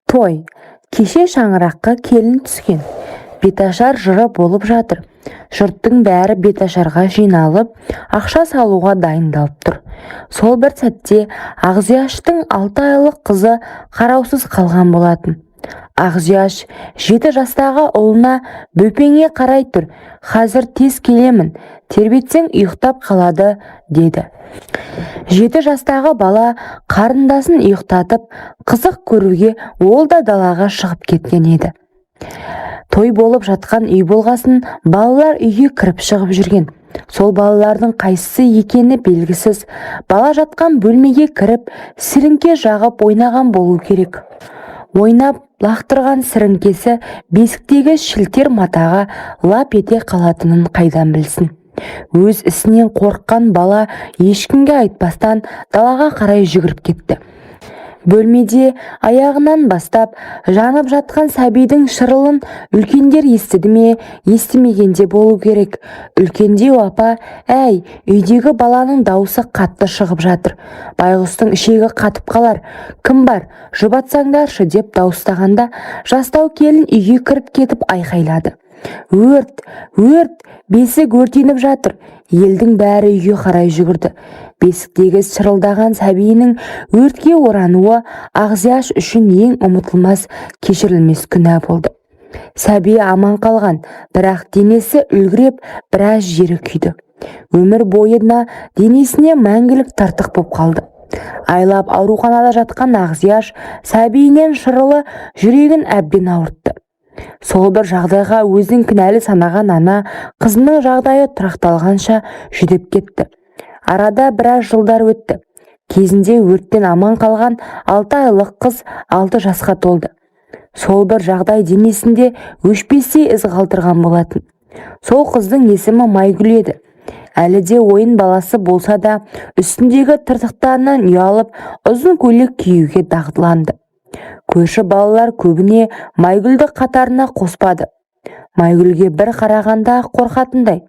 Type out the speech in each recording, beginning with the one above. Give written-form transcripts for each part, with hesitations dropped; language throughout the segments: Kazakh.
Той. Кеше шаңыраққа келін түскен. Беташар жыры болып жатыр. Жұрттың бәрі беташарға жиналып, ақша салуға дайындалып тұр. Сол бір сәтте Ақзияштың 6 айлық қызы қараусыз қалған болатын. Ақзияш 7 жастағы ұлына бөпеңе қарай тұр. Қазір тез келемін, тербетсең ұйықтап қалады, деді. 7 жастағы бала қарындасын ұйықтатып, қызық көруге ол да далаға шығып кеткен еді. Той болып жатқан үй болғасын, балалар үйге кіріп шығып жүрген. Сол балалардың қайсысы екені белгісіз. Бала жатқан бөлмеге кіріп, сіріңке жағып ойнаған болу керек. Ойнап лақтырған сіріңкесі бесіктегі шілтер матаға лап ете қалатынын қайдан білсін. Өз ісінен қорыққан бала ешкімге айтпастан далаға қарай жүгіріп кетті. Бөлмеде аяғынан бастап жанып жатқан сәбидің шырылын үлкендер естіді ме, естімегенде болу керек. Үлкендеу апа, әй, үйдегі баланың даусы қатты шығып жатыр. Байғұстың ішегі қатып қалар. Кім бар, жұбатсаңдаршы, деп дауыстағанда жастау келін үйге кіріп кетіп айқайлады. Өрт, өрт, бесік өртеніп жатыр. Елдің бәрі үйге қарай жүгірді. Бесіктегі шырылдаған сәбиінің өртке орануы Ақзияш үшін ең ұмытылмас, кешірілмес күнә болды. Сәби аман қалған, бірақ денесі үлгіреп, біраз жері күйді. Өмір бойына денесіне мәңгілік тартық боп қалды. Айлап ауруханада жатқан Ақзияш сәбиінен шырылы жүрегін әбден ауыртты. Сол бір жағдайға өзін кінәлі санаған ана қызының жағдайы тұрақталғанша жүдеп кетті. Арада біраз жылдар өтті. Кезінде өрттен аман қалған 6 айлық қыз 6 жасқа толды. Сол бір жағдай денесінде өшпестей із қалдырған болатын. Сол қыздың есімі Майгүл еді. Әлі де ойын баласы болса да, үстіндегі тыртықтарынан ұялып, ұзын көйлек киюге дағдыланды. Көрші балалар көбіне Майгүлді қатарына қоспады. Майгүлге бір қарағанда қорқатындай.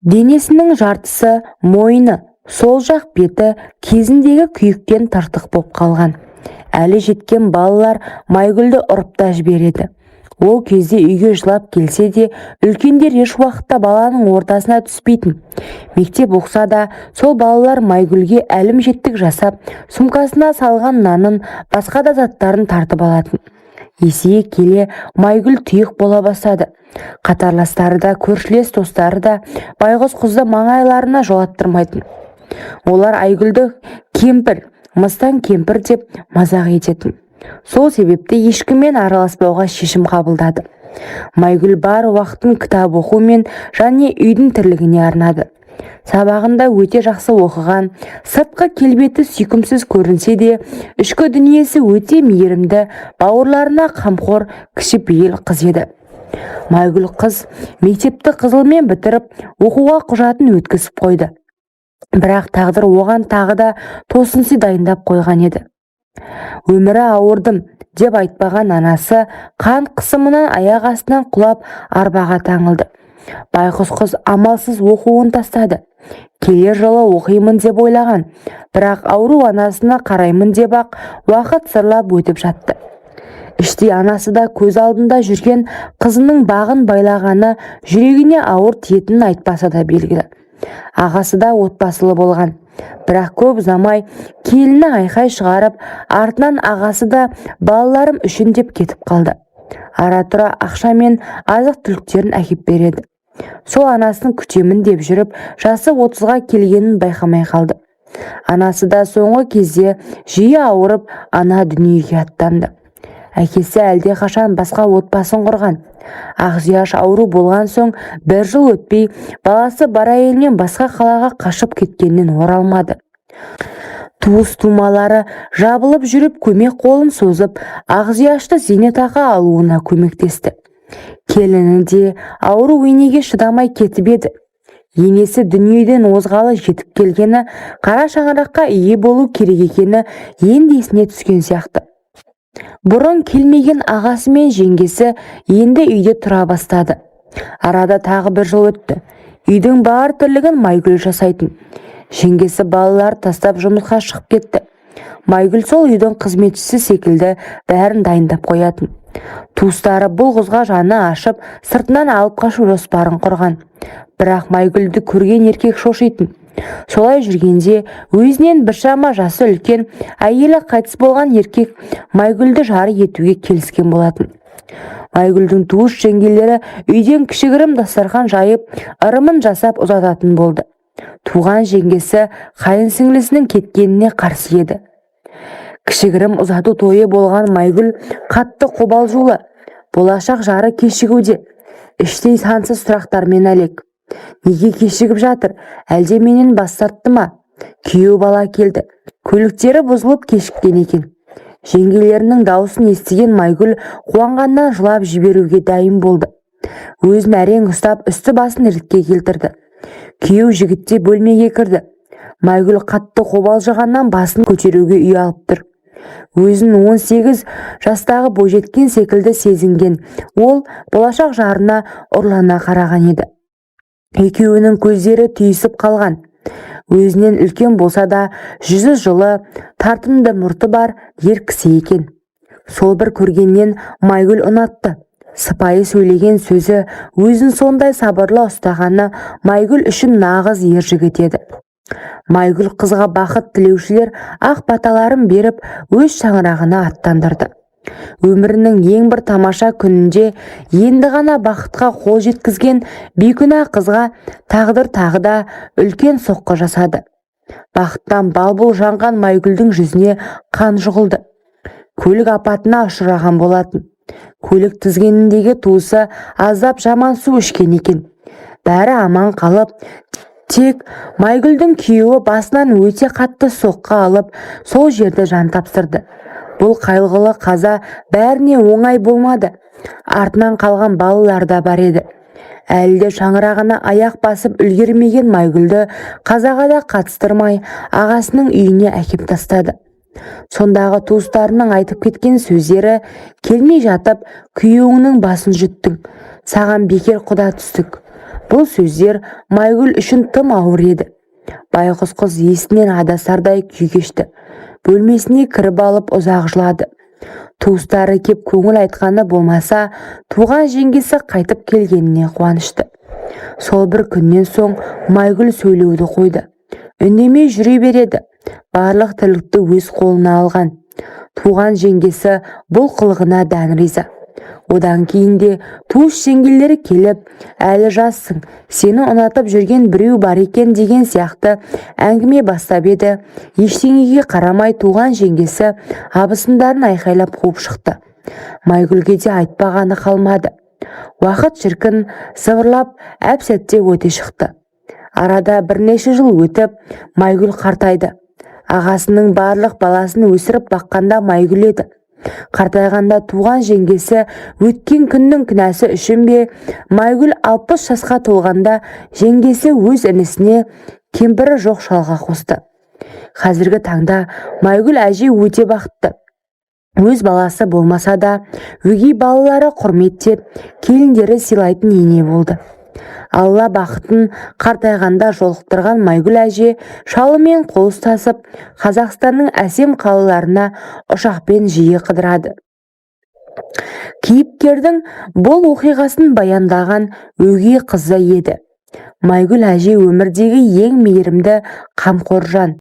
Денесінің жартысы, мойны, сол жақ беті кезіндегі күйіктен тартық боп қалған. Әлі жеткен балалар Майгүлді ұрып та жібереді. Ол кезде үйге жылап келсе де, үлкендер еш уақытта баланың ортасына түспейтін. Мектеп оқса да, сол балалар Майгүлге әлім жеттік жасап, сумкасына салған нанын, басқа да заттарын тартып алатын. Есейе келе Майгүл тұйық бола бастады. Қатарластары да, көршілес достары да байғұс қызды маңайларына жолаттырмайтын. Олар Айгүлді кемпір, мыстан кемпір деп мазақ ететін. Сол себепті ешкіммен араласпауға шешім қабылдады. Майгүл бар уақытын кітап оқу мен және үйдің тірлігіне арнады. Сабағында өте жақсы оқыған, сыртқы келбеті сүйкімсіз көрінсе де, ішкі дүниесі өте мейірімді, бауырларына қамқор, кішіпейіл қыз еді. Майгүл қыз мектепті қызылмен бітіріп, оқуға құжатын өткізіп қойды. Бірақ тағдыр оған тағы да тосынсый дайындап қойған еді. Өмірі ауырдым деп айтпаған анасы қан қысымынан аяқ астынан құлап арбаға таңылды. Байғұс қыз амалсыз оқуын тастады. Келер жылы оқимын деп ойлаған, бірақ ауру анасына қараймын деп ақ уақыт сырлап өтіп жатты. Іште анасы да көз алдында жүрген қызының бағын байлағаны жүрегіне ауыр тиетінін айтпаса да белгілі. Ағасы да отбасылы болған. Бірақ көп ұзамай келіні айқай шығарып, артынан ағасы да балаларым үшін деп кетіп қалды. Ара-тұра ақша мен азық түліктерін әкеп береді. Сол анасын күтемін деп жүріп, жасы 30-ға келгенін байқамай қалды. Анасы да соңғы кезде жиі ауырып, ана дүниеге аттанды. Әкесі әлде қашан басқа отбасын құрған. Ақзияш ауру болған соң 1 жыл өтпей, баласы бар әйелмен басқа қалаға қашып кеткеннен оралмады. Туыс-тумалары жабылып жүріп көмек қолын созып, Ақзияшты зейнетақы алуына көмектесті. Келіні де ауру енеге шыдамай кетіп еді. Енесі дүниеден озғалы жетіп келгені, қара шаңыраққа ие болу керек екені енді есіне түскен сияқты. Бұрын келмеген ағасы мен жеңгесі енді үйде тұра бастады. Арада тағы 1 жыл өтті. Үйдің бар тірлігін Майгүл жасайтын. Жеңгесі балалар тастап жұмысқа шығып кетті. Майгүл сол үйдің қызметшісі секілді бәрін дайындап қоятын. Туыстары бұл қызға жаны ашып, сыртынан алып қашу жоспарын құрған. Бірақ Майгүлді көрген еркек шошитын. Солай жүргенде өзінен біршама жасы үлкен әйелі қайтыс болған еркек Майгүлді жары етуге келіскен болатын. Майгүлдің туыс жеңгелері үйден кішігірім дастархан жайып, ырымын жасап ұзататын болды. Туған жеңгесі қайын сіңлісінің кеткеніне қарсы еді. Кішігірім ұзату тойы болған Майгүл қатты қобалжулы. Болашақ жары кешігуде. Іштей сансыз сұрақтармен әлек. Неге кешігіп жатыр? Әлде менен бас тартты ма? Күйеу бала келді. Көліктері бұзылып кешіккен екен. Жеңгелерінің даусын естіген Майгүл қуанғаннан жылап жіберуге дайын болды. Өзін әрең ұстап үсті басын ретке келтірді. Күйеу жігітте бөлмеге кірді. Майгүл қатты қобалжығаннан басын көтеруге ұялып тұр. Өзін 18 жастағы бойжеткен секілді сезінген ол болашақ жарына ұрлана қараған еді. Екеуінің көздері түйісіп қалған. Өзінен үлкен болса да жүзі жылы, тартымды мұрты бар ер кісі екен. Сол бір көргеннен Майгүл ұнатты. Сыпайы сөйлеген сөзі, өзін сондай сабырлы ұстағаны Майгүл үшін нағыз ер жігіт еді. Майгүл қызға бақыт тілеушілер ақ баталарын беріп, өз шаңырағына аттандырды. Өмірінің ең бір тамаша күнінде енді ғана бақытқа қол жеткізген бейкүнә қызға тағдыр тағы да үлкен соққы жасады. Бақыттан бал-бұл жанған Майгүлдің жүзіне қан жұғылды. Көлік апатына ұшыраған болатын. Көлік тізгеніндегі туысы аздап жаман су ішкен екен. Бәрі аман қалып, тек Майгүлдің күйеуі басынан өте қатты соққы алып, сол жерде жан тапсырды. Бұл қайғылы қаза бәріне оңай болмады. Артынан қалған балалар да бар еді. Әлі де шаңырағына аяқ басып үлгермеген Майгүлді қазаға да қатыстырмай ағасының үйіне әкеп тастады. Сондағы туыстарының айтып кеткен сөздері: келмей жатып күйеуіңнің басын жұттың, саған бекер құда түстік. Бұл сөздер Майгүл үшін тым ауыр еді. Байғұс қыз есінен адасардай күй кешті. Бөлмесіне кіріп алып ұзақ жылады. Туыстары кеп көңіл айтқаны болмаса, туған жеңгесі қайтып келгеніне қуанышты. Сол бір күннен соң Майгүл сөйлеуді қойды. Үндемей жүре береді. Барлық тірлікті өз қолына алған. Туған жеңгесі бұл қылығына дән риза. Одан кейін де туыс жеңгелері келіп, әлі жассың, сені ұнатып жүрген біреу бар екен деген сияқты әңгіме бастап еді. Ештеңеге қарамай туған жеңгесі абысындарын айқайлап қуып шықты. Майгүлге де айтпағаны қалмады. Уақыт шіркін сыбырлап әп-сәтте өте шықты. Арада бірнеше жыл өтіп, Майгүл қартайды. Ағасының барлық баласын өсіріп баққанда Майгүл еді. Қартайғанда туған жеңгесі өткен күннің кінәсі үшін бе, Майгүл 60 жасқа толғанда жеңгесі өз інісіне кемпірі жоқ шалға қосты. Қазіргі таңда Майгүл әже өте бақытты. Өз баласы болмаса да, өгей балалары құрметтеп, келіндері сыйлайтын ене болды. Алла бақытын қартайғанда жолықтырған Майгүл әже шалымен қол ұстасып, Қазақстанның әсем қалаларына ұшақпен жиі қыдырады. Кейіпкердің бұл оқиғасын баяндаған өгей қызы еді. Майгүл әже өмірдегі ең мейірімді, қамқор жан.